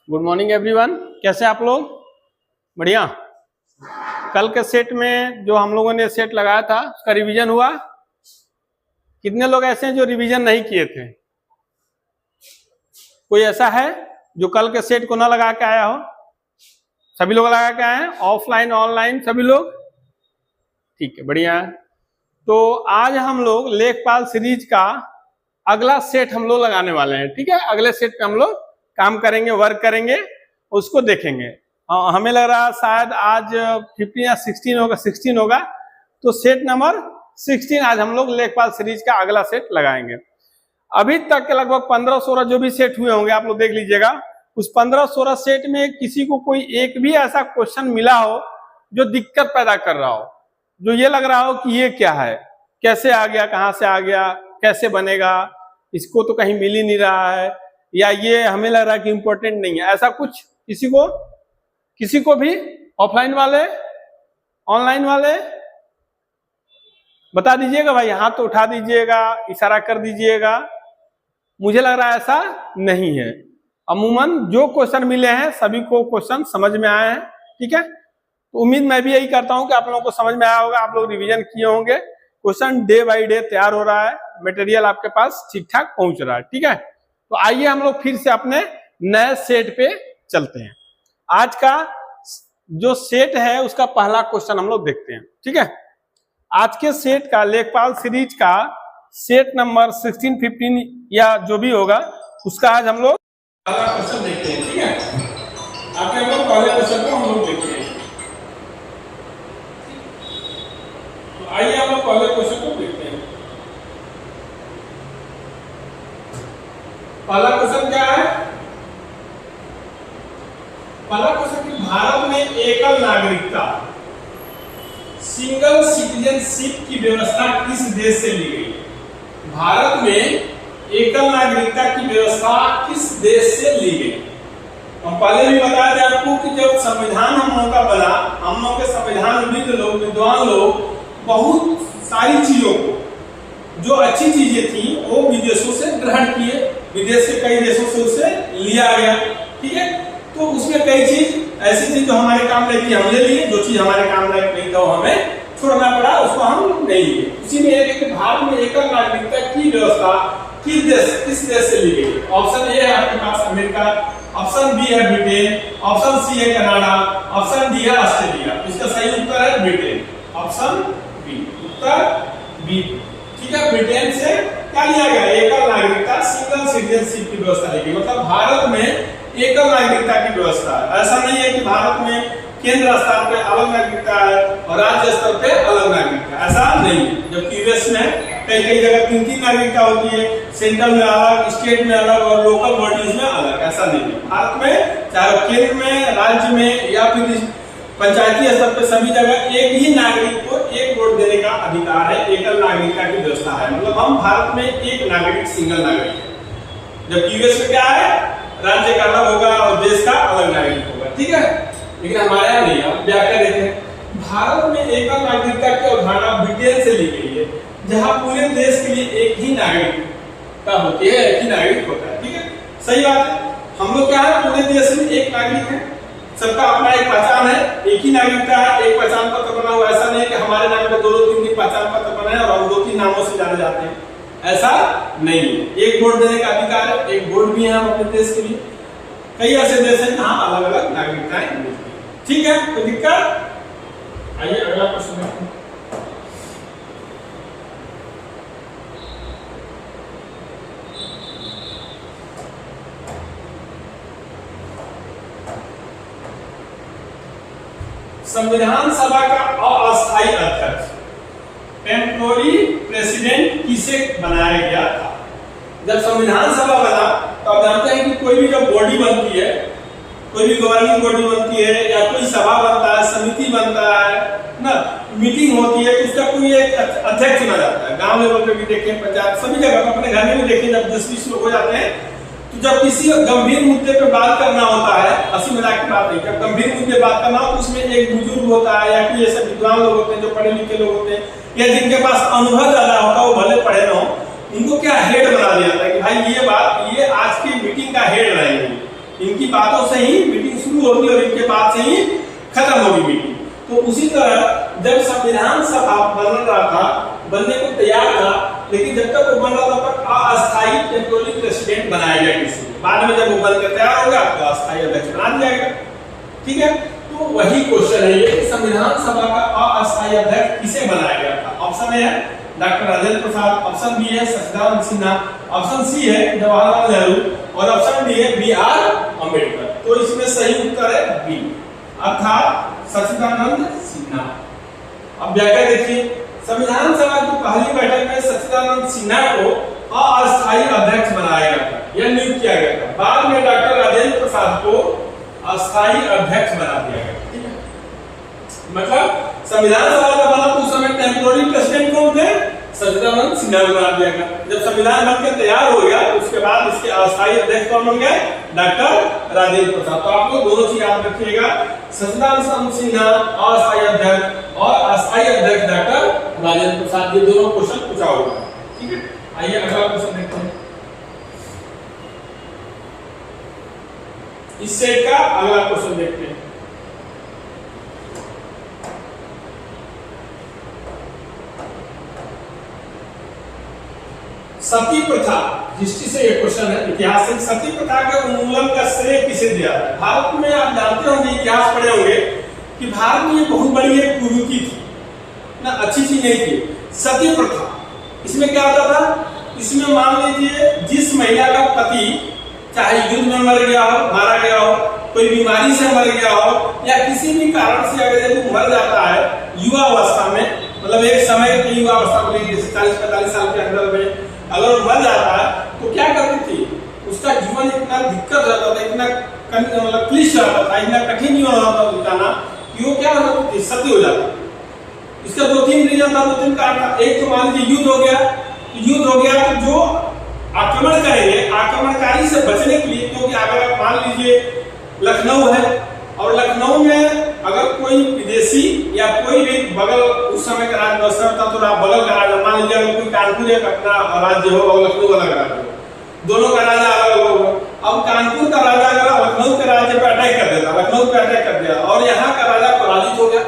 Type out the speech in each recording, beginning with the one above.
Good morning everyone. कैसे आप लोग? बढ़िया। कल के सेट में जो हम लोगों ने सेट लगाया था उसका रिवीजन हुआ? कितने लोग ऐसे हैं जो रिवीजन नहीं किए थे? कोई ऐसा है जो कल के सेट को ना लगा के आया हो? सभी लोग लगा के आए हैं, ऑफलाइन ऑनलाइन सभी लोग? ठीक है, बढ़िया है। तो आज हम लोग लेखपाल सीरीज का अगला सेट हम लोग लगाने वाले हैं। ठीक है, अगले सेट पे हम लोग काम करेंगे, वर्क करेंगे, उसको देखेंगे। हमें लग रहा है शायद आज 15 या 16 होगा। तो सेट नंबर 16 आज हम लोग लेखपाल सीरीज का अगला सेट लगाएंगे। अभी तक के लगभग 15-16 जो भी सेट हुए होंगे आप लोग देख लीजिएगा। उस 15-16 सेट में किसी को कोई एक भी ऐसा क्वेश्चन मिला हो जो दिक्कत पैदा कर रहा हो, जो ये लग रहा हो कि ये क्या है, कैसे आ गया, कहाँ से आ गया, कैसे बनेगा, इसको तो कहीं मिल ही नहीं रहा है, या ये हमें लग रहा है कि इंपॉर्टेंट नहीं है, ऐसा कुछ किसी को भी? ऑफलाइन वाले, ऑनलाइन वाले बता दीजिएगा भाई, हाथ तो उठा दीजिएगा, इशारा कर दीजिएगा। मुझे लग रहा है ऐसा नहीं है। अमूमन जो क्वेश्चन मिले हैं सभी को क्वेश्चन समझ में आए हैं। ठीक है, तो उम्मीद मैं भी यही करता हूं कि आप लोगों को समझ में आया होगा, आप लोग रिवीजन किए होंगे। क्वेश्चन डे बाय डे तैयार हो रहा है, मटेरियल आपके पास ठीक ठाक पहुंच रहा है। ठीक है, तो आइए हम लोग फिर से अपने नए सेट पे चलते हैं। आज का जो सेट है उसका पहला क्वेश्चन हम लोग देखते हैं। ठीक है, आज के सेट का लेखपाल सीरीज का सेट नंबर 16, 15 या जो भी होगा उसका आज हम लोग पहला क्वेश्चन देखते हैं। ठीक है, आगे हम लोग पहले क्वेश्चन को हम लोग देखते हैं। तो आइए हम लोग पहले क्वेश्चन को देखते हैं। पहला क्वेश्चन क्या है? पहला क्वेश्चन कि भारत में एकल नागरिकता, सिंगल सिटीजनशिप की व्यवस्था किस देश से ली गई? भारत में एकल नागरिकता की व्यवस्था किस देश से ली गई? हम पहले भी बताया था आपको कि जब संविधान हम लोगों का बना, हम लोग के संविधानविद लोग, विद्वान लोग बहुत सारी चीजों को, जो अच्छी चीजें थी वो विदेशों से ग्रहण किए, विदेश के कई देशों से उसे लिया गया। ठीक है, तो उसमें कई चीज ऐसी थी जो हमारे काम लायक थी, हम ले लिए, जो चीज हमारे काम लायक नहीं था वो हमें छोड़ना पड़ा, उसको हम नहीं लिए। उसी में एक भारत में एकल नागरिकता की व्यवस्था किस देश से ली गई? ऑप्शन ए है आपके पास अमेरिका, ऑप्शन बी है ब्रिटेन, ऑप्शन सी है कनाडा, ऑप्शन डी है ऑस्ट्रेलिया। इसका सही उत्तर है ब्रिटेन, ऑप्शन बी, उत्तर बी। ठीक है, ब्रिटेन से क्या लिया गया? एकल नागरिकता, सिंगल सिटीजनशिप की व्यवस्था ली गई। मतलब भारत में एकल नागरिकता की व्यवस्था है। ऐसा नहीं है कि भारत में केंद्र स्तर पे अलग नागरिकता है और राज्य स्तर पे अलग नागरिकता, ऐसा नहीं है। जबकि यूएस में कई जगह 3 नागरिकता होती है, सेंट्रल में अलग, स्टेट में अलग और लोकल बॉडीज में अलग, ऐसा नहीं है। भारत में चाहे केंद्र में, राज्य में या फिर पंचायती स्तर पे सभी जगह एक ही नागरिक को एक वोट देने का अधिकार है, एकल नागरिकता की व्यवस्था है। मतलब हम भारत में एक नागरिक, सिंगल नागरिक है। जबकि यूएस में क्या है? राज्य का अलग होगा और देश का अलग नागरिक होगा। ठीक है, लेकिन हमारे यहाँ नहीं है। व्याख्या देते हैं, भारत में एकल नागरिकता की अवधारणा ब्रिटेन से ली गई है, जहां पूरे देश के लिए एक ही नागरिकता होती है, एक ही नागरिक होता है। ठीक है, सही बात है। हम लोग क्या है, पूरे देश में एक नागरिक है, सबका अपना एक पहचान है, एक ही नागरिकता है, एक पहचान पत्र बना हुआ। ऐसा नहीं है कि हमारे नाम पे 2-3 पहचान पत्र बने हैं और हम 2-3 नामों से जाने जाते हैं, ऐसा नहीं है। एक वोट देने का अधिकार है, एक वोट भी है हम अपने देश के लिए। कई ऐसे देश हैं जहां अलग अलग नागरिकताएं मिलती हैं। ठीक है, कोई दिक्कत? आइए अगला प्रश्न देखते हैं। संविधान सभा का अस्थायी अध्यक्ष, टेम्पोररी प्रेसिडेंट किसे बनाया गया था? जब संविधान सभा बना तो आप जानते हैं कि कोई भी जब बॉडी बनती है, कोई भी गवर्निंग बॉडी बनती है या कोई सभा बनता है, समिति बनता है ना, मीटिंग होती है, तो उसका कोई एक अध्यक्ष चुना जाता है। गांव लेवल पे भी देखें, पंचायत, सभी जगह अपने घर में भी देखें, जब 10-20 लोग हो जाते हैं तो जब किसी गंभीर मुद्दे पे बात करना होता है, हंसी मजाक की बात नहीं, जब गंभीर मुद्दे बात करना हो तो उसमें एक बुजुर्ग होता है या कोई ऐसे विद्वान लोग होते हैं जो पढ़े लिखे लोग होते हैं या जिनके पास अनुभव ज्यादा होता है, वो भले पढ़े ना हो, उनको क्या हेड बना दिया जाता है कि भाई ये बात, ये आज की मीटिंग का हेड रहेंगे। इनकी बातों से ही मीटिंग शुरू होगी और इनके बाद से ही खत्म होगी मीटिंग। तो उसी तरह जब संविधान सभा बन रहा था, बनने को तैयार था, लेकिन जब तक वो बन रहा था तब अस्थायी टेम्पोररी प्रेसिडेंट बनाया गया किसी को। बाद में जब वो बनकर तैयार होगा तो अस्थायी अध्यक्ष बना दिया गया। ठीक है, तो वही क्वेश्चन है ये कि संविधान सभा का अस्थायी अध्यक्ष किसे बनाया गया था। ऑप्शन ए है doctor Rajendra Prasad, option B है सचिदानंद सिन्हा, ऑप्शन सी है जवाहरलाल नेहरू और ऑप्शन डी है बी.आर. अम्बेडकर। तो इसमें सही उत्तर है बी, अर्थात सचिदानंद सिन्हा। अब व्याख्या देखिए, संविधान सभा की पहली बैठक में सचिदानंद सिन्हा को अस्थायी अध्यक्ष बनाया गया था, यह नियुक्त किया गया था। बाद में डॉक्टर राजेंद्र प्रसाद को अस्थायी अध्यक्ष बना दिया गया। ठीक है, मतलब संविधान सभा का बना तो उस समय टेम्पोररी प्रेसिडेंट कौन थे? सचिदानंद सिन्हा को बना दिया गया। जब संविधान बनकर तैयार हो गया तो उसके बाद इसके अस्थायी अध्यक्ष कौन बन गए? डॉक्टर राजेंद्र प्रसाद। तो आप लोग दोनों चीज याद रखिएगा, सचिदानंद सिन्हा अस्थायी अध्यक्ष और अस्थायी अध्यक्ष डॉक्टर राजेंद्र प्रसाद, ये दोनों क्वेश्चन पूछा होगा। ठीक है, आइए अगला क्वेश्चन देखते हैं। इस सेट का अगला क्वेश्चन देखते हैं। सती प्रथा, हिस्ट्री से ये क्वेश्चन है, इतिहास से, सती प्रथा के उन्मूलन का श्रेय किसे दिया? भारत में आप जानते होंगे, इतिहास पढ़े होंगे कि भारत में बहुत बड़ी एक कुरीति थी ना, अच्छी चीज नहीं थी, सती प्रथा। इसमें क्या होता था? इसमें मान लीजिए जिस महिला का पति चाहे युद्ध में मर गया हो, मारा गया हो, कोई बीमारी से मर गया हो, या किसी भी कारण से अगर वो मर जाता है युवा अवस्था में, मतलब एक समय की युवा अवस्था में 40-45 साल के अंदर में अगर वो मर जाता है तो क्या करती थी? उसका जीवन इतना दिक्कत रहता था, इतना मतलब क्लिष्ट रहता था, इतना कठिन जीवन होता था बिताना कि वो क्या हो जाती थी? सती हो जाती। इसका 2-3 रीजन था, 2-3 कारण था। एक तो मान लीजिए युद्ध हो गया, तो जो आक्रमण करेंगे, आक्रमणकारी से बचने के लिए, क्योंकि अगर मान लीजिए लखनऊ है और लखनऊ में अगर कोई विदेशी या कोई भी बगल, उस समय का राज्य व्यवस्था था तो बगल का राज्य, मान लीजिए अगर कोई कानपुर एक अपना राज्य हो और लखनऊ अलग राज्य हो, दोनों का राजा अलग होगा। अब कानपुर का राजा अगर लखनऊ के राज्य पे अटैक कर देता, लखनऊ पे अटैक कर दिया और यहाँ का राजा पराजित हो गया,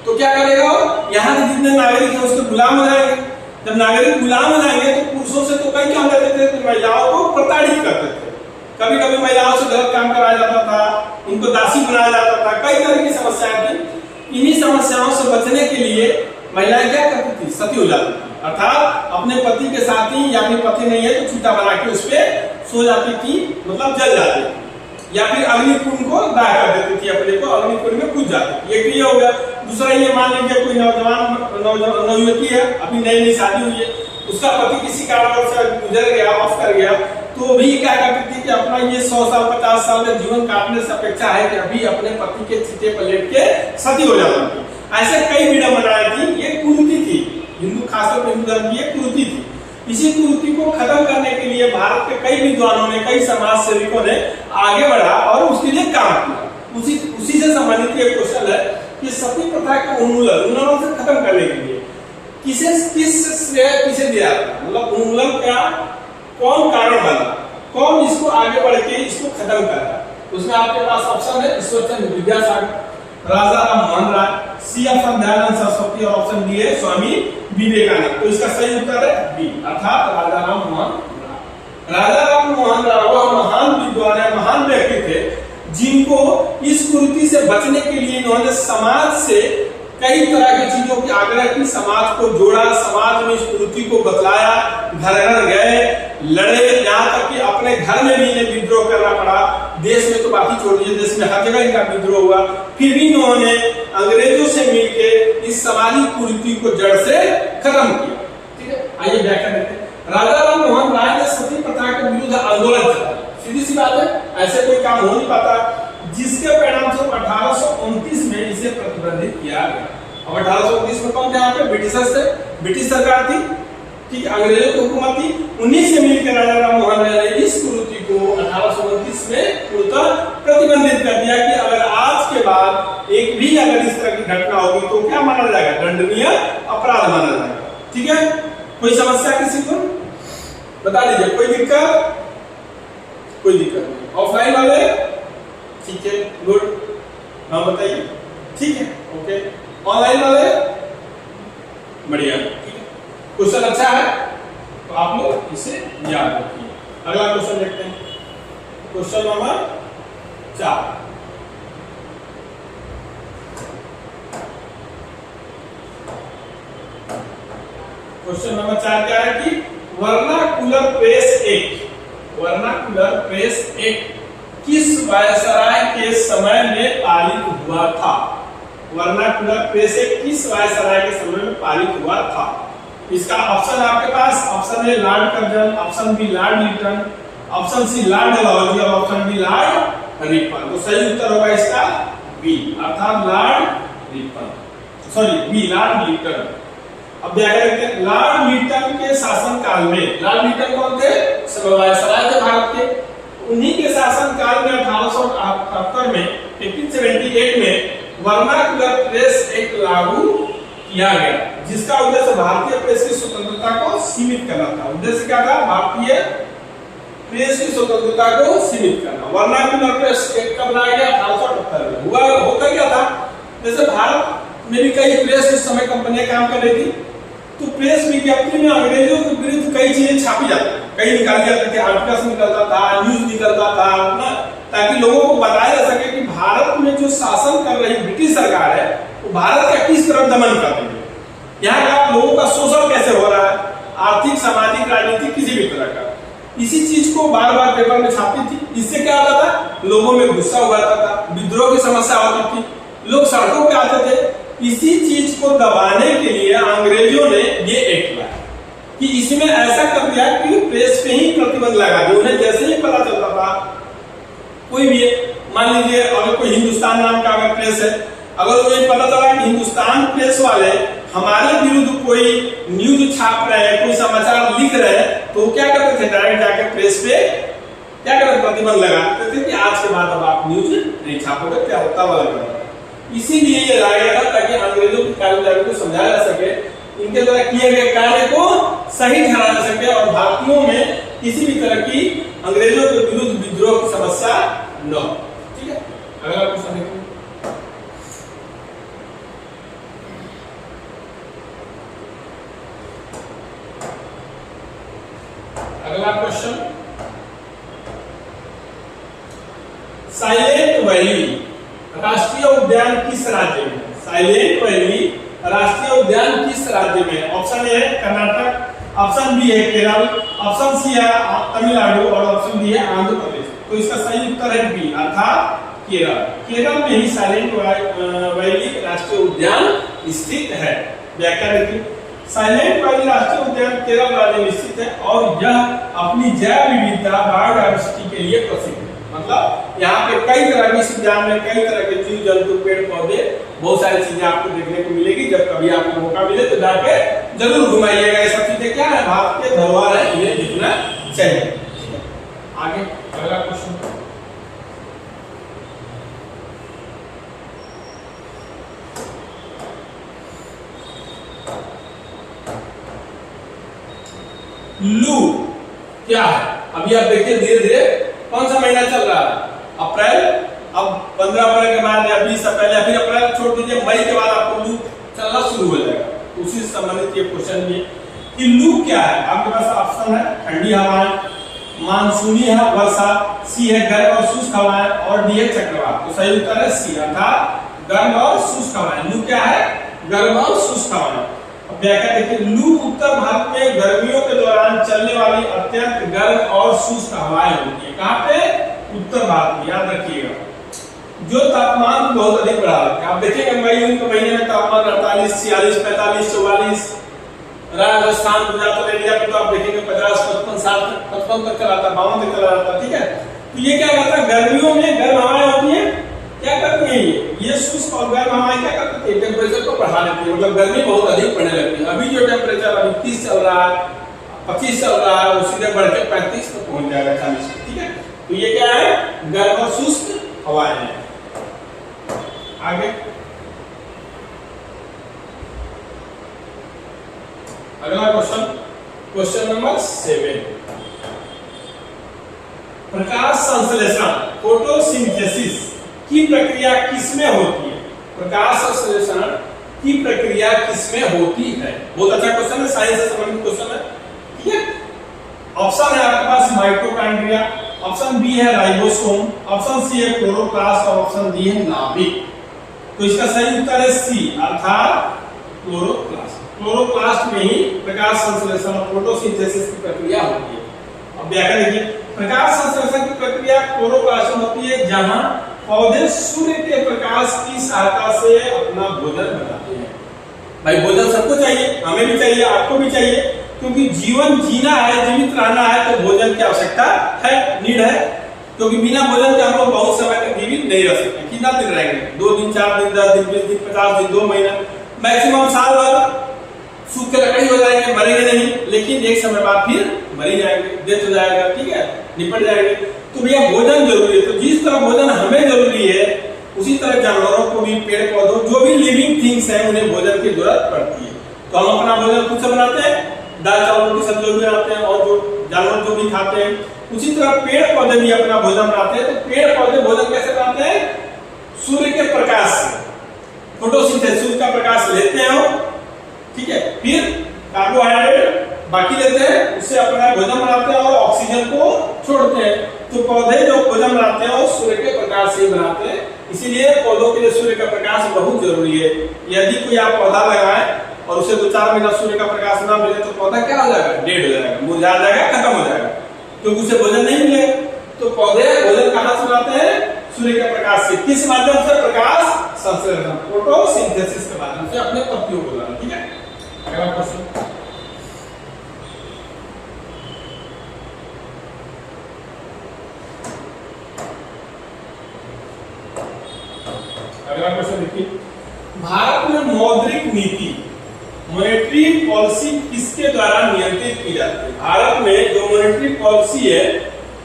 तो क्या करेगा? यहाँ के जितने नागरिक हैं उसके गुलाम हो जाएंगे। जब नागरिक गुलाम हो जाएंगे तो पुरुषों से तो कई क्या करते थे? तो महिलाओं को प्रताड़ित करते थे। कभी कभी महिलाओं से गलत काम कराया जाता था, इनको दासी बनाया जाता था, कई तरह की समस्याएं थी। इन्हीं समस्याओं से बचने के लिए महिलाएं क्या करती थी? सती हो जाती थी, अर्थात अपने पति के साथ ही, या फिर पति नहीं है तो चिता बना के उस पे सो जाती थी, मतलब जल जाती थी, या फिर अग्निकुंड को दाह कर देती थी, अपने को अग्निकुंड में कूद जाती थी। एक ये हो गया। दूसरा ये मान लीजिए कोई नवयुवती है, अभी नई शादी हुई है, उसका पति किसी कारण से गुजर गया, ऑफ कर गया, तो भी क्या करती थी कि अपना ये 100 साल 50 साल में जीवन काटने से अपेक्षा है कि अभी अपने पति के चिते पर लेट के सती हो जाती थी। ऐसे कई विडंबनाएं थी, ये कुरीति थी, हिंदू खासतौर पर हिंदू धर्म की एक कुरीति थी। इसी कुरीति को खत्म करने के लिए भारत के कई विद्वानों ने, कई समाज सेविकों ने आगे बढ़ा और उसके लिए काम किया। उसी से संबंधित एक क्वेश्चन है कि सती प्रथा का उन्मूलन से खत्म करने के लिए किस श्रेय किसे दिया? मतलब उन्मूलन का कौन कारण बना, कौन इसको आगे बढ़ के इसको खत्म कर रहा है? उसमें आपके पास ऑप्शन है ईश्वरचंद्र विद्यासागर, राजा राम मोहन राय, सी ऑप्शन दयानंद सरस्वती और ऑप्शन डी है स्वामी विवेकानंद। तो इसका सही उत्तर है बी, अर्थात राजा राम मोहन राय। राजा राम मोहन राय वह महान विद्वान है, महान व्यक्ति थे, जिनको इस कुरीति से बचने के लिए इन्होंने समाज से कई तरह की चीजों की आग्रह की, समाज को जोड़ा, समाज में इस कुरीति को बतलाया, घर घर गए, लड़े, यहाँ तक कि अपने घर में भी इन्हें विद्रोह करना पड़ा। देश में तो बात ही छोड़ दीजिए, देश में हर जगह इनका विद्रोह हुआ, फिर भी इन्होंने अंग्रेजों से मिलकर इस समाजी कुरीति को जड़ से खत्म किया। ठीक है, आइए व्याख्या देखते हैं। राजा राम मोहन राय ने सती प्रथा के विरुद्ध आंदोलन चलाया। सीधी सी बात है, ऐसे कोई काम हो नहीं पाता, जिसके परिणाम से 1829 में इसे प्रतिबंधित किया गया। अब 1829 में कौन थे? यहाँ पे ब्रिटिशर्स थे, ब्रिटिश सरकार थी, ठीक, अंग्रेजों की हुकूमत थी। 19 से मिलकर राजा राम मोहन राय ने इस कुरीति को 1829 में पूर्णतः प्रतिबंधित कर दिया कि अगर आज के बाद एक भी अगर इस तरह की घटना होगी तो क्या माना जाएगा? दंडनीय अपराध माना जाएगा। ठीक है, कोई समस्या किसी को बता दीजिए, कोई दिक्कत? कोई दिक्कत नहीं। ऑफलाइन वाले ठीक है, गुड, हाँ बताइए, ठीक है, ओके। ऑनलाइन वाले बढ़िया, ठीक है, क्वेश्चन अच्छा है तो आप लोग इसे याद रखिए। अगला क्वेश्चन देखते हैं, क्वेश्चन नंबर 4। क्वेश्चन नंबर 4 क्या है कि vernacular press act, vernacular press act किस वायसराय के समय में पारित हुआ था? वर्नाकुलर प्रेस एक्ट किस वायसराय के समय में पारित हुआ था? इसका ऑप्शन आपके पास, option A Lord Curzon, option B Lord Lytton, option C Lord Dalhousie और ऑप्शन डी लॉर्ड रिपन। तो सही उत्तर होगा इसका बी, अर्थात Lord Ripon, sorry B Lord Lytton. अब क्या करेंगे, लॉर्ड लिटन के शासनकाल में, लॉर्ड लिटन कौन थे? वायसराय थे भारत के, उन्हीं के शासनकाल में 1878 में 1878 में वर्नाकुलर प्रेस एक्ट लागू किया गया, जिसका उद्देश्य भारतीय प्रेस की स्वतंत्रता को सीमित करना था। उद्देश्य क्या था? भारतीय प्रेस की स्वतंत्रता को सीमित करना। वर्नाकुलर प्रेस एक्ट कब लाया गया? 1878 में। हुआ होता क्या था, जैसे भारत में भी कई प्रेस उस समय कंपनियां काम कर रही थी, तो प्रेस विज्ञप्ति में अंग्रेजों के विरुद्ध कई चीजें छापी जाती, कई निकाली जाती थी, आर्टिकल्स निकलता था, न्यूज निकलता था ना, ताकि लोगों को बताया जा सके कि भारत में जो शासन कर रही ब्रिटिश सरकार है वो भारत का किस तरह दमन कर रही है, यहाँ का लोगों का शोषण कैसे हो रहा है, आर्थिक, सामाजिक, राजनीतिक, किसी भी तरह का। इसी चीज को बार बार पेपर में छापती थी। इससे क्या होता था? लोगों में गुस्सा उभरता था, विद्रोह की समस्या होती थी, लोग सड़कों पे आते थे। इसी चीज को दबाने के लिए अंग्रेजों ने ये एक्ट लाया कि इसमें ऐसा कर दिया कि प्रेस पे ही प्रतिबंध लगा दिया। उन्हें जैसे ही पता चलता था, कोई भी, मान लीजिए अगर कोई हिंदुस्तान नाम का अगर प्रेस है, अगर उन्हें पता चला कि हिंदुस्तान प्रेस वाले हमारे विरुद्ध कोई न्यूज छाप रहे हैं, कोई समाचार लिख रहे हैं, तो क्या करते थे? डायरेक्ट जाके प्रेस पे क्या करते? प्रतिबंध लगाते थे कि आज के बाद अब आप न्यूज नहीं छापोगे, क्या होता वाला। इसीलिए ये लाया गया था ताकि अंग्रेजों की कार्यवाही को समझाया जा सके, इनके द्वारा किए गए कार्य को सही ठहराया जा सके और भारतीयों में किसी भी तरह की अंग्रेजों के विरुद्ध विद्रोह की समस्या न हो। ठीक है, अगला क्वेश्चन देखिए। अगला क्वेश्चन, साइलेंट वैली राष्ट्रीय उद्यान किस राज्य में? साइलेंट वैली राष्ट्रीय उद्यान किस राज्य में? ऑप्शन ए है कर्नाटक, ऑप्शन बी है केरल, ऑप्शन सी है तमिलनाडु और ऑप्शन डी है आंध्र प्रदेश। तो इसका सही उत्तर है बी, अर्थात केरल। केरल में ही साइलेंट वैली राष्ट्रीय उद्यान स्थित है। व्याख्या देखिए, साइलेंट वैली राष्ट्रीय उद्यान केरल राज्य में स्थित है और यह अपनी जैव विविधता, बायोडायवर्सिटी के लिए प्रसिद्ध है। मतलब यहाँ पे कई तरह के, इस उद्यान में कई तरह के जीव जंतु, पेड़ पौधे, बहुत सारी चीजें आपको देखने को मिलेगी। जब कभी आपको मौका मिले तो जाके जरूर घुमाइएगा। ये सब चीजें क्या है? भारत के धरोहर है, इन्हें दिखना चाहिए। आगे अगला क्वेश्चन, लू क्या है? अभी आप देखिए धीरे धीरे कौन सा महीना चल रहा है? अप्रैल। अब 15 अप्रैल के बाद या 20 अप्रैल या फिर अप्रैल छोड़ दीजिए, मई के बाद आपको लू चलना शुरू हो जाएगा। उसी से संबंधित ये क्वेश्चन भी है कि लू क्या है। आपके पास ऑप्शन है ठंडी हवाएं, मानसूनी है वर्षा, सी है गर्म और शुष्क हवाएं और डी है चक्रवात। तो सही उत्तर है सी, अर्थात गर्म और शुष्क हवाएं। लू क्या है? गर्म और शुष्क हवाएं। व्याख्या देखिए, लू उत्तर भारत में गर्मियों के दौरान चलने वाली अत्यंत गर्म और शुष्क हवाएं होती है। कहाँ पे? उत्तर भारत में, याद रखिएगा। जो तापमान बहुत अधिक बढ़ा है, आप देखेंगे मई जून के महीने में तापमान 48, 46, 45, 44, राजस्थान गुजरात एरिया में तो आप देखेंगे 50, 55, 60, 55 तक चला था, 52 तक चला जाता। ठीक है, तो ये क्या करता है? गर्मियों में गर्म हवाएं होती है, क्या करती है ये शुष्क और गर्म हवाएं क्या करती है? टेम्परेचर को बढ़ा देती है, मतलब गर्मी बहुत अधिक पड़ने लगती है। अभी जो टेम्परेचर अभी 30 चल रहा है, 25 चल रहा है, वो सीधे बढ़ के 35 तक पहुंच जाएगा, 40। ठीक है, तो ये क्या है? गर्म और शुष्क हवाएं हैं। आगे अगला क्वेश्चन, क्वेश्चन नंबर 7। प्रकाश संश्लेषण फोटोसिंथेसिस की प्रक्रिया किसमें होती है? प्रकाश संश्लेषण की प्रक्रिया किसमें होती है? बहुत अच्छा क्वेश्चन है, साइंस से संबंधित क्वेश्चन है। ठीक है, ऑप्शन है आपके पास माइटोकॉन्ड्रिया, ऑप्शन बी है राइबोसोम, ऑप्शन सी है क्लोरोप्लास्ट और ऑप्शन डी है नाभिक। तो इसका सही उत्तर है सी अर्थात क्लोरोप्लास्ट। क्लोरोप्लास्ट में ही प्रकाश संश्लेषण और फोटोसिंथेसिस की प्रक्रिया होती है। अब व्याख्या देखिए, प्रकाश संश्लेषण की प्रक्रिया क्लोरोप्लास्ट में होती है जहां पौधे सूर्य के प्रकाश की सहायता से अपना भोजन बनाते हैं। भाई भोजन सबको चाहिए, हमें भी चाहिए, आपको भी चाहिए, क्योंकि जीवन जीना है, जीवित रहना है तो भोजन की आवश्यकता है, नीड है। क्योंकि बिना भोजन के हम लोग बहुत समय तक जीवित नहीं रह सकते। कितना दिन रहेंगे? 2 दिन, 4 दिन, 10 दिन, 20 दिन, 50 दिन, 2 महीना, मैक्सिमम साल भर सूख के लकड़ी हो जाएंगे, मरेंगे नहीं, लेकिन एक समय बाद फिर मर ही जाएंगे, डेथ हो जाएगा, ठीक है, निपट जाएंगे। तो भैया भोजन जरूरी है। तो जिस तरह भोजन हमें जरूरी है उसी तरह जानवरों को भी, पेड़ पौधों, जो भी लिविंग थिंग्स है उन्हें भोजन की जरूरत पड़ती है। तो हम अपना भोजन खुद से बनाते हैं, दाल चावल की सब्जी भी बनाते हैं, और जो जानवर जो भी खाते हैं उसी तरह पेड़ पौधे भी अपना भोजन बनाते हैं। तो पेड़ पौधे भोजन कैसे बनाते हैं? सूर्य के प्रकाश से, फोटोसिंथेसिस, सूर्य का प्रकाश लेते हैं, ठीक है, फिर कार्बोहाइड्रेट बाकी लेते हैं, उससे अपना भोजन बनाते हैं और ऑक्सीजन को छोड़ते हैं। तो पौधे जो भोजन बनाते हैं वो सूर्य के प्रकाश से बनाते हैं, इसीलिए पौधों के लिए सूर्य का प्रकाश बहुत जरूरी है। यदि कोई आप पौधा लगाए और उसे 2-4 महीना सूर्य का प्रकाश ना मिले तो पौधा क्या हो जाएगा? डेड हो जाएगा, मुरझा जाएगा, खत्म हो जाएगा, क्योंकि उसे भोजन नहीं मिलेगा। तो पौधे भोजन कहां से बनाते हैं? सूर्य के प्रकाश से। किस माध्यम से? प्रकाश संश्लेषण, फोटोसिंथेसिस के माध्यम से अपने पत्तियों को लाना। ठीक है, अगला क्वेश्चन। अगला क्वेश्चन देखिए, भारत में मौद्रिक नीति, मॉनेटरी पॉलिसी किसके द्वारा नियंत्रित की जाती है? भारत में जो मॉनेटरी पॉलिसी है,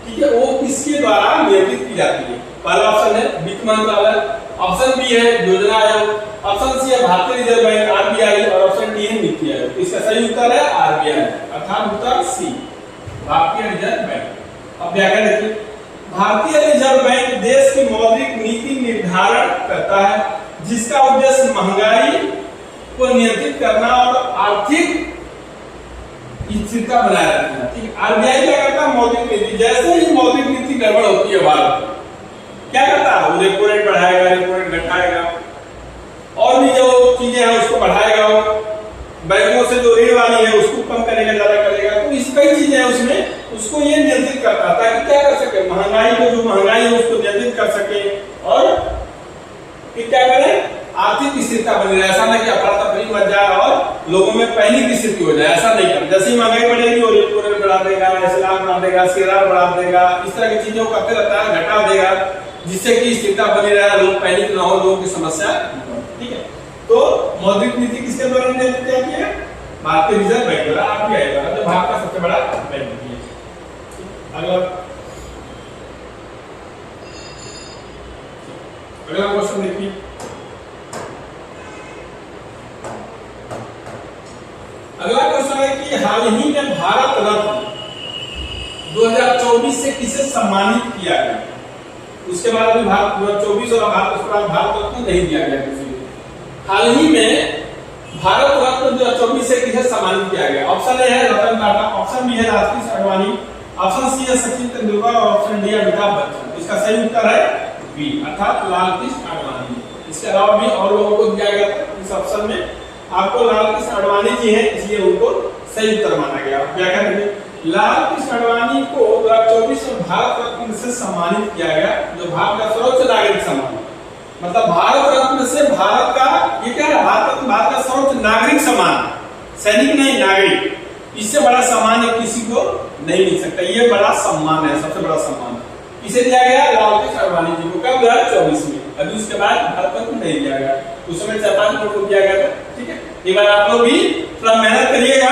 ठीक है, वो किसके द्वारा नियंत्रित की जाती है? पहला ऑप्शन है वित्त मंत्रालय, ऑप्शन बी है योजना आयोग, ऑप्शन सी है भारतीय रिजर्व बैंक आरबीआई, और ऑप्शन डी है नीति आयोग। इसका सही उत्तर है आरबीआई, अर्थात उत्तर सी भारतीय रिजर्व बैंक। अब व्याख्या देखिए, भारतीय रिजर्व बैंक देश की मौद्रिक नीति निर्धारण करता है जिसका उद्देश्य महंगाई को नियंत्रित करना और आर्थिक स्थिरता बनाए रखना। ठीक है, आरबीआई क्या करता है? मौद्रिक नीति, जैसे ही मौद्रिक नीति गड़बड़ होती है भारत में, क्या करता है? वो रेपो रेट बढ़ाएगा, रेपो रेट घटाएगा, और भी जो चीजें हैं उसको बढ़ाएगा, बैंकों से जो ऋण वाली है उसको कम करेगा, ज्यादा करेगा। तो इस कई चीजें हैं उसमें, उसको ये नियंत्रित करता है ताकि क्या कर सके? महंगाई को, जो महंगाई है उसको नियंत्रित कर सके, और फिर क्या करें? आर्थिक स्थिरता बनी रहे। ऐसा नहीं कि अफरा तफरी मच जाए और लोगों में पैनिक की स्थिति हो जाए, ऐसा नहीं कर। जैसे ही महंगाई बढ़ेगी और रेपो रेट बढ़ा देगा, एसएलआर बढ़ा देगा, सीआरआर बढ़ा देगा, इस तरह की चीजों को करते रहता है, घटा देगा, जिससे कि स्थिरता बनी रहे, लोग पैनिक ना हो, लोगों की समस्या। ठीक है, तो मौद्रिक नीति किसके द्वारा नियंत्रित की है? भारतीय रिजर्व बैंक द्वारा, आरबीआई द्वारा, जो भारत का सबसे बड़ा बैंक है। अगला क्वेश्चन देखिए, अगला क्वेश्चन है कि हाल ही में भारत रत्न 2024 से किसे सम्मानित किया गया? उसके बाद अभी भारत 2024 और भारत रत्न नहीं दिया गया किसी को। हाल ही में भारत रत्न 2024 से किसे सम्मानित किया गया? ऑप्शन ए है रतन टाटा, ऑप्शन बी है राजकीय अडवाणी, ऑप्शन सी है सचिन तेंदुलकर, और ऑप्शन डी है अमिताभ बच्चन। इसका सही उत्तर है बी अर्थात लालकृष्ण आडवाणी। इसके अलावा भी और लोगों को दिया गया था इस ऑप्शन में, आपको लालकृष्ण आडवाणी जी है इसलिए उनको सही उत्तर माना गया। व्याख्या करिए, लालकृष्ण आडवाणी को 2024 में भारत रत्न से सम्मानित किया गया, जो भारत का सर्वोच्च नागरिक सम्मान, मतलब भारत रत्न से भारत का, ये क्या है? भारत रत्न भारत का सर्वोच्च नागरिक सम्मान, सैनिक नहीं, नागरिक। इससे बड़ा सम्मान किसी को नहीं मिल सकता, ये बड़ा सम्मान है, सबसे बड़ा सम्मान। इसे दिया गया लालकृष्ण आडवाणी जी को कब? 2024 में। अभी उसके बाद भारत रत्न नहीं दिया गया, उस समय 4-5 लोगों को दिया गया था। ठीक है, एक बार आप लोग भी थोड़ा मेहनत करिएगा,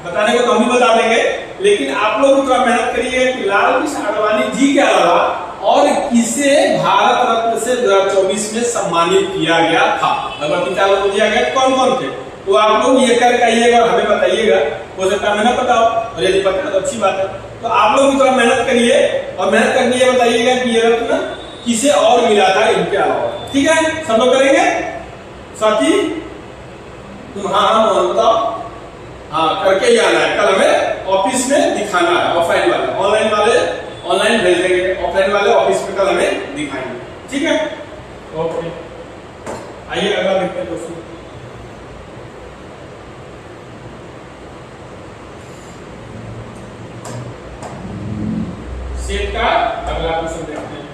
बताने को तो हम भी बता देंगे, लेकिन आप लोग भी थोड़ा मेहनत करिएगा कि लालकृष्ण आडवाणी जी के अलावा और किसे भारत रत्न से 2024 में सम्मानित किया गया था? लगभग 3-4 लोगों को दिया गया, कौन कौन थे? तो आप लोग ये करके आइएगा और हमें बताइएगा, हो सकता है हमें ना पता हो, और यदि पता है तो अच्छी बात है। तो आप लोग भी थोड़ा मेहनत करिए और मेहनत करके ये बताइएगा कि ये रत्न किसे और मिला था इनके अलावा। ठीक है, सब लोग करेंगे साथी? तुम हाँ बताओ, हाँ करके ही आना है। कल हमें ऑफिस में दिखाना है, ऑफलाइन वाले ऑनलाइन भेज देंगे, ऑफलाइन वाले ऑफिस में कल हमें दिखाएंगे। ठीक है, ओके। आइए अगला देखते हैं क्वेश्चन। सेट का अगला क्वेश्चन देखते हैं।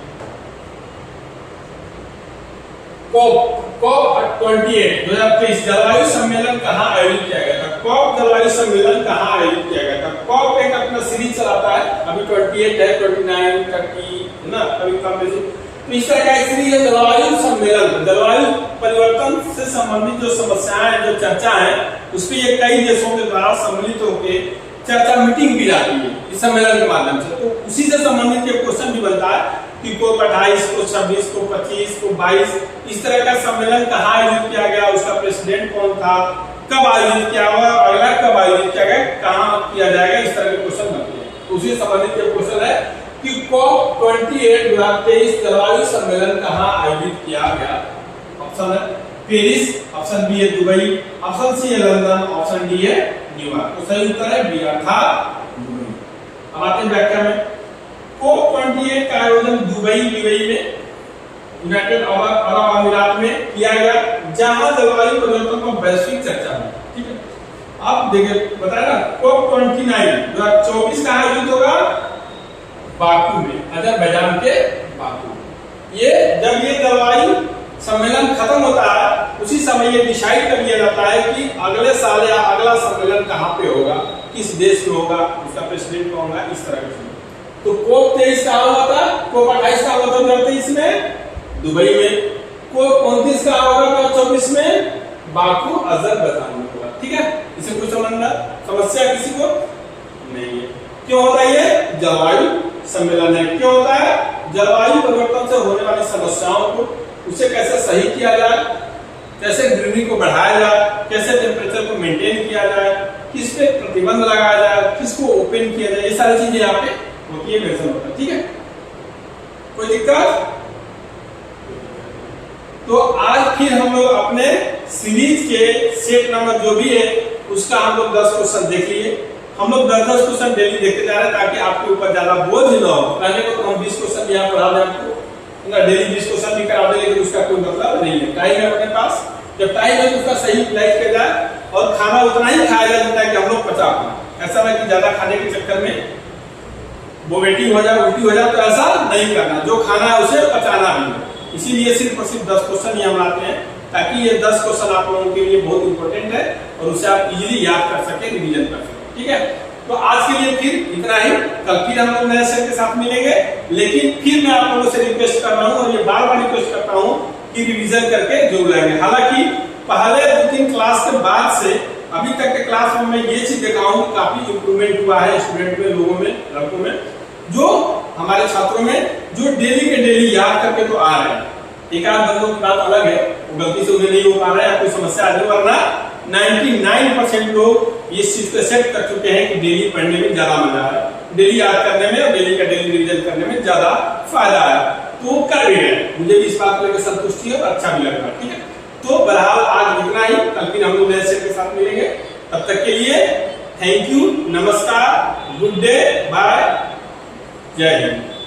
कॉप 28 2023 जलवायु सम्मेलन कहाँ आयोजित किया गया था? कॉप जलवायु सम्मेलन कहाँ आयोजित किया गया था? कॉप एक अपना सीरीज चलाता है, अभी 28 है, 29 30 है ना, अभी कम बेसी। तो इस तरह का एक सीरीज है जलवायु सम्मेलन। जलवायु परिवर्तन से संबंधित जो समस्याएं, जो चर्चा है, उस पर ये कई देशों के द्वारा सम्मिलित होकर चर्चा मीटिंग की जाती है इस सम्मेलन के माध्यम से। तो उसी से संबंधित ये क्वेश्चन भी बनता है कि को 28 को 26 को 25 को 22 इस तरह का सम्मेलन कहाँ आयोजित किया गया, उसका प्रेसिडेंट कौन था, कब आयोजित किया हुआ, अगला कब आयोजित किया गया, कहाँ किया जाएगा, इस तरह के क्वेश्चन बनते हैं। उसी से संबंधित ये क्वेश्चन है कि कॉप 28 2023 जलवायु सम्मेलन कहाँ आयोजित किया गया? ऑप्शन है पेरिस, ऑप्शन बी है दुबई, ऑप्शन सी है लंदन, ऑप्शन डी है न्यूयॉर्क। तो सही उत्तर है बी अर्थात दुबई। अब आते हैं व्याख्या में। कॉप 28 का आयोजन दुबई में यूनाइटेड अरब अमीरात में किया गया, जहां जलवायु परिवर्तन पर वैश्विक चर्चा हुई। ठीक है, आप देखिए बताया ना, कॉप 29 2024 का आयोजित होगा बाकू में, अजरबैजान के बाकू। ये जब ये जलवायु सम्मेलन खत्म होता है उसी समय ये डिसाइड कर लिया जाता है कि अगले साल या अगला सम्मेलन कहाँ पे होगा, किस देश में होगा, उसका प्रेसिडेंट कौन होगा, इस तरह के। तो कोप 23 कहाँ हुआ था? कोप 28 का हुआ था 2023 में दुबई में। कोप 29 का होगा 2024 में बाकू अजरबैजान में होगा। ठीक है, इसे कुछ समस्या किसी को नहीं है। क्यों होता है ये? जलवायु सम्मेलन है। क्यों होता है? जलवायु परिवर्तन से होने वाली समस्याओं को उसे कैसे सही किया जाए, कैसे ग्रीनरी को बढ़ाया जाए, कैसे टेम्परेचर को मेंटेन किया जाए, किस पे प्रतिबंध लगाया जाए, किसको ओपन किया जाए, ये सारी चीजें यहाँ पे होती है, मेंशन होता है। ठीक है, कोई दिक्कत? तो आज फिर हम लोग अपने सीरीज के सेट नंबर जो भी है उसका हम लोग 10 क्वेश्चन देख लिए। हम लोग 10 क्वेश्चन डेली देखते जा रहे हैं ताकि आपके ऊपर ज्यादा बोझ न हो। पहले को तो हम 20 क्वेश्चन यहाँ पढ़ा दें आपको, डेली 20 क्वेश्चन भी करा दे, लेकिन उसका कोई मतलब नहीं है। टाइम है अपने पास, जब टाइम है तो उसका सही यूटिलाइज किया जाए और खाना उतना ही खाया जाए जितना कि हम लोग पचा पाए। ऐसा नहीं कि ज्यादा खाने के चक्कर में वोमिटिंग हो जाए, उल्टी हो जाए, तो ऐसा नहीं करना। जो खाना है उसे पचाना भी है। इसीलिए सिर्फ और सिर्फ 10 क्वेश्चन ही हम लाते हैं ताकि ये 10 क्वेश्चन आप लोगों के लिए बहुत इंपॉर्टेंट है और उसे आप इजीली याद कर सके, रिवीजन कर सके। ठीक है, तो आज के लिए फिर इतना ही। कल फिर हम लोग नए सेट के साथ मिलेंगे, लेकिन फिर मैं आप लोगों से रिक्वेस्ट कर रहा हूँ और ये बार बार रिक्वेस्ट करता हूँ कि रिवीजन करके जरूर लेंगे। हालांकि पहले 2-3 क्लास के बाद से अभी तक के क्लास में मैं ये चीज देखा हूँ काफी इंप्रूवमेंट हुआ है स्टूडेंट में, लोगों में, लड़कों में, जो हमारे छात्रों में जो डेली के डेली याद करके तो आ रहे हैं। एक आध बंदों की बात अलग है, वो गलती से उन्हें नहीं हो पा रहा है, कोई समस्या आ रही, वरना 99% लोग इस चीज को एक्सेप्ट कर चुके हैं कि डेली पढ़ने में ज्यादा मजा है, डेली याद करने में और डेली का डेली रिवीजन करने में ज्यादा फायदा है। तो कर रहे हैं, मुझे भी इस बात को लेकर संतुष्टि है और अच्छा भी लग रहा है। ठीक है, तो बहरहाल आज इतना ही। कल फिर हम लोग नए सेट के साथ मिलेंगे। तब तक के लिए थैंक यू, नमस्कार, गुड डे, बाय, जय हिंद।